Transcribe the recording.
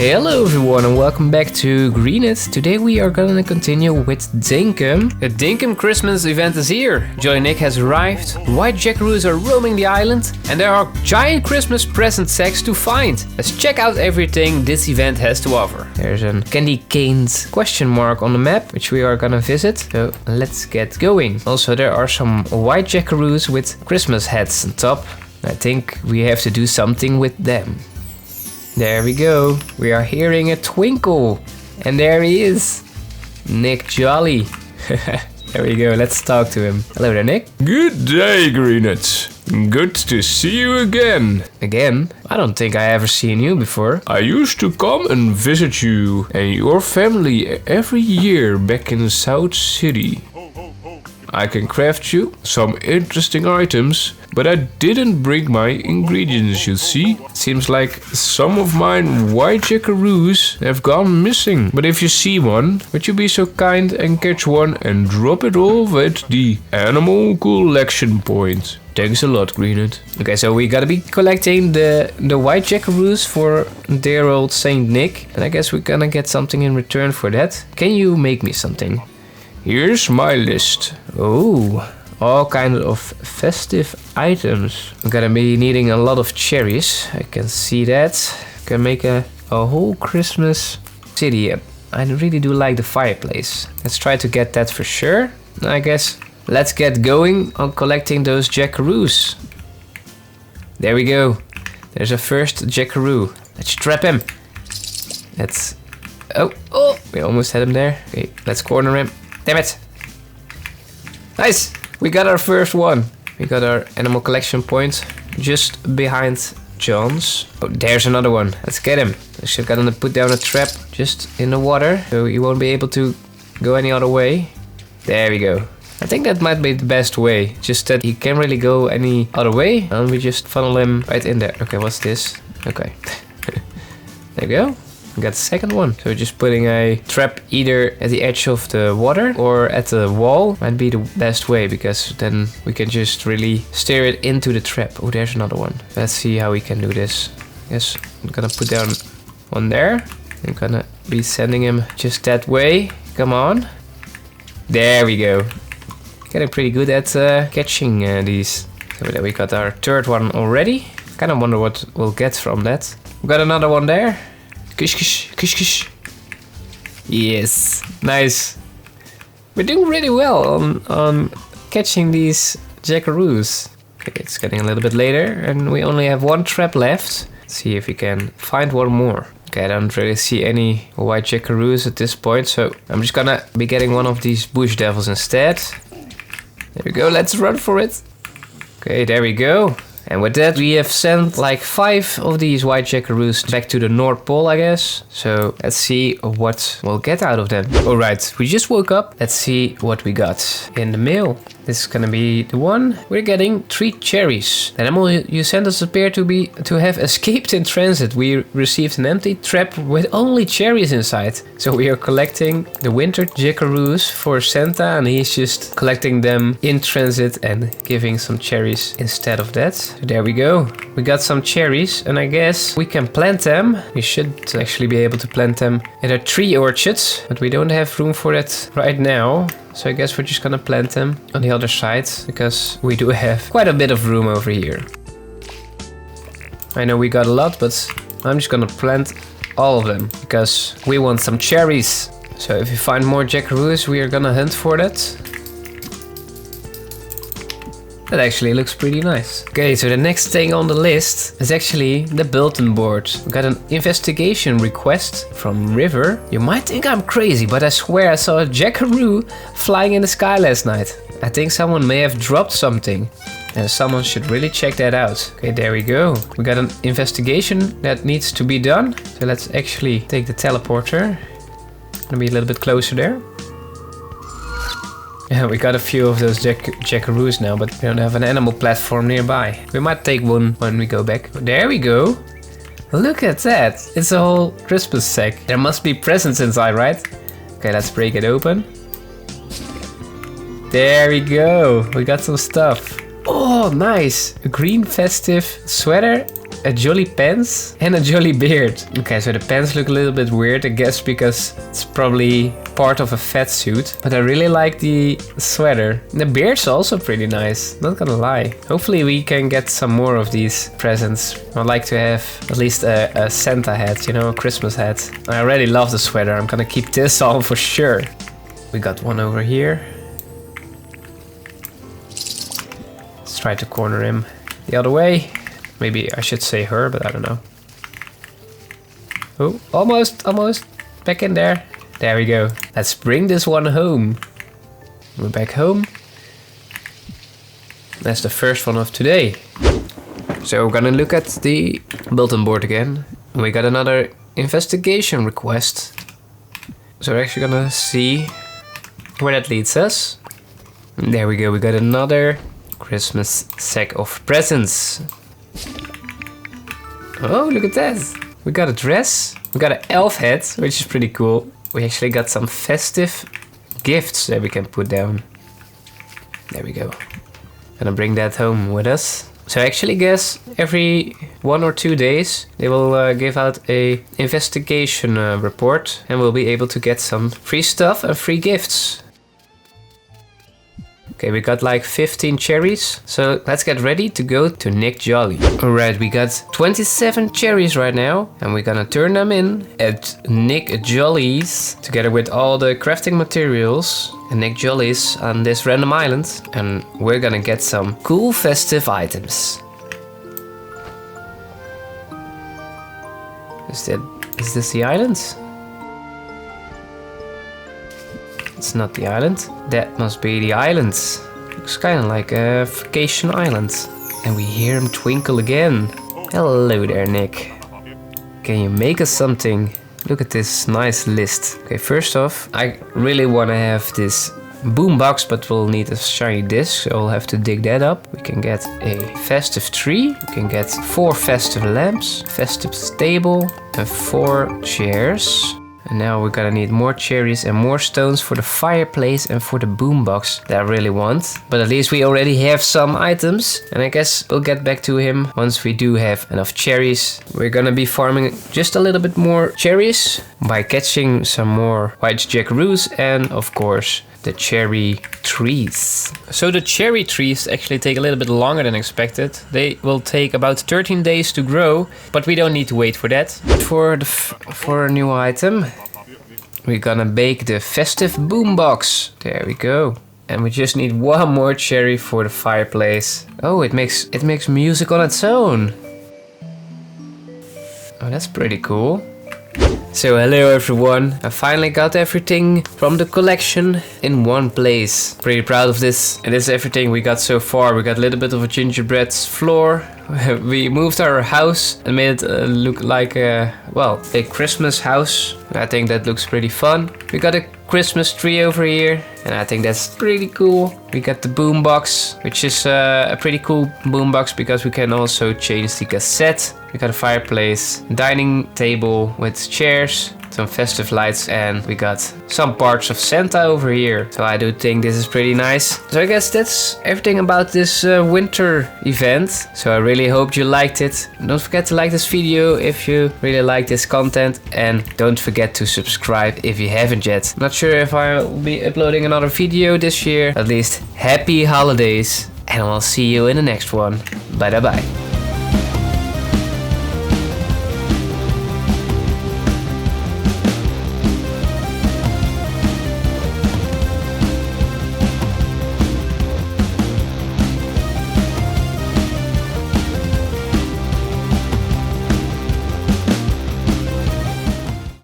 Hello everyone and welcome back to Greenut. Today we are gonna continue with Dinkum. The Dinkum Christmas Event is here. Joy Nick has arrived, White Jackaroos are roaming the island, and there are giant Christmas present sacks to find. Let's check out everything this event has to offer. There's a candy canes question mark on the map, which we are gonna visit. So let's get going. Also there are some White Jackaroos with Christmas hats on top. I think we have to do something with them. There we go. We are hearing a twinkle. And there he is. Nick Jolly. There we go. Let's talk to him. Hello there, Nick. Good day, Greenut. Good to see you again. Again? I don't think I ever seen you before. I used to come and visit you and your family every year back in South City. I can craft you some interesting items, but I didn't bring my ingredients, you see. Seems like some of mine White Jackaroos have gone missing. But if you see one, would you be so kind and catch one and drop it off at the animal collection point? Thanks a lot, Greenut. Okay, so we gotta be collecting the White Jackaroos for dear old Saint Nick. And I guess we're gonna get something in return for that. Can you make me something? Here's my list. Oh, all kinds of festive items. I'm gonna be needing a lot of cherries. I can see that. Can make a whole Christmas city. I really do like the fireplace. Let's try to get that for sure. I guess let's get going on collecting those Jackaroos. There we go. There's a first Jackaroo. Let's trap him. Let's... Oh, we almost had him there. Okay, let's corner him. Damn it! Nice! We got our first one. We got our animal collection point just behind John's. Oh, there's another one. Let's get him. I should gotta put down a trap just in the water so he won't be able to go any other way. There we go. I think that might be the best way. Just that he can't really go any other way. And we just funnel him right in there. Okay, what's this? Okay. There we go. We got the second one. So just putting a trap either at the edge of the water or at the wall might be the best way, because then we can just really steer it into the trap. Oh, there's another one. Let's see how we can do this. Yes, I'm gonna put down one there. I'm gonna be sending him just that way. Come on. There we go. Getting pretty good at catching these. So there we got our third one already. Kind of wonder what we'll get from that. We got another one there. Kish, kish, kish, kish. Yes, nice. We're doing really well on catching these Jackaroos. Okay, it's getting a little bit later and we only have one trap left. Let's see if we can find one more. Okay, I don't really see any White Jackaroos at this point, so I'm just gonna be getting one of these bush devils instead. There we go, let's run for it. Okay, there we go. And with that, we have sent like 5 of these White Jackaroos back to the North Pole, I guess. So let's see what we'll get out of them. Alright, we just woke up. Let's see what we got in the mail. This is gonna be the one. We're getting 3 cherries. The animal you sent us appear to have escaped in transit. We received an empty trap with only cherries inside. So we are collecting the winter Jackaroos for Santa, and he's just collecting them in transit and giving some cherries instead of that. So there we go. We got some cherries, and I guess we can plant them. We should actually be able to plant them in a tree orchard, but we don't have room for that right now. So I guess we're just gonna plant them on the other side, because we do have quite a bit of room over here. I know we got a lot, but I'm just gonna plant all of them, because we want some cherries. So if we find more Jackaroos, we are gonna hunt for that. That actually looks pretty nice. Okay, so the next thing on the list is actually the bulletin board. We got an investigation request from River. You might think I'm crazy, but I swear I saw a Jackaroo flying in the sky last night. I think someone may have dropped something, and someone should really check that out. Okay, there we go. We got an investigation that needs to be done. So let's actually take the teleporter. Gonna be a little bit closer there. Yeah, we got a few of those Jackaroos now, but we don't have an animal platform nearby. We might take one when we go back. There we go. Look at that. It's a whole Christmas sack. There must be presents inside, right? Okay, let's break it open. There we go. We got some stuff. Oh, nice. A green festive sweater a jolly pants and a jolly beard. Okay, so the pants look a little bit weird, I guess, because it's probably part of a fat suit. But I really like the sweater. The beard's also pretty nice, not gonna lie. Hopefully we can get some more of these presents. I'd like to have at least a Santa hat, you know, a Christmas hat. I already love the sweater. I'm gonna keep this on for sure. We got one over here. Let's try to corner him the other way. Maybe I should say her, but I don't know. Oh, almost. Back in there. There we go. Let's bring this one home. We're back home. That's the first one of today. So we're gonna look at the bulletin board again. We got another investigation request. So we're actually gonna see where that leads us. There we go. We got another Christmas sack of presents. Oh, look at that. We got a dress. We got an elf hat, which is pretty cool. We actually got some festive gifts that we can put down. There we go. Gonna bring that home with us. So I actually guess every 1 or 2 days they will give out a investigation report, and we'll be able to get some free stuff and free gifts. Okay, we got like 15 cherries, so let's get ready to go to Nick Jolly. Alright, we got 27 cherries right now, and we're gonna turn them in at Nick Jolly's together with all the crafting materials. And Nick Jolly's on this random island, and we're gonna get some cool festive items. Is this the island? It's not the island. That must be the island. Looks kind of like a vacation island. And we hear him twinkle again. Hello there, Nick. Can you make us something? Look at this nice list. Okay, first off, I really want to have this boombox, but we'll need a shiny disc, so I'll have to dig that up. We can get a festive tree. We can get 4 festive lamps, festive table, and 4 chairs. And now we're gonna need more cherries and more stones for the fireplace and for the boombox that I really want. But at least we already have some items, and I guess we'll get back to him once we do have enough cherries. We're gonna be farming just a little bit more cherries by catching some more White Jackaroos and of course the cherry trees. So the cherry trees actually take a little bit longer than expected. They will take about 13 days to grow, but we don't need to wait for that. For a new item, we're gonna bake the festive boombox. There we go. And we just need 1 more cherry for the fireplace. Oh, it makes music on its own. Oh, that's pretty cool. So hello everyone, I finally got everything from the collection in one place. Pretty proud of this. And this is everything we got so far. We got a little bit of a gingerbread floor. We moved our house and made it look like a Christmas house. I think that looks pretty fun. We got a Christmas tree over here, and I think that's pretty cool. We got the boombox, which is a pretty cool boombox because we can also change the cassette. We got a fireplace, dining table with chairs, some festive lights, and we got some parts of Santa over here. So I do think this is pretty nice. So I guess that's everything about this winter event. So I really hope you liked it. Don't forget to like this video if you really like this content, and don't forget to subscribe if you haven't yet. I'm not sure if I'll be uploading another video this year. At least happy holidays, and I'll see you in the next one. Bye bye.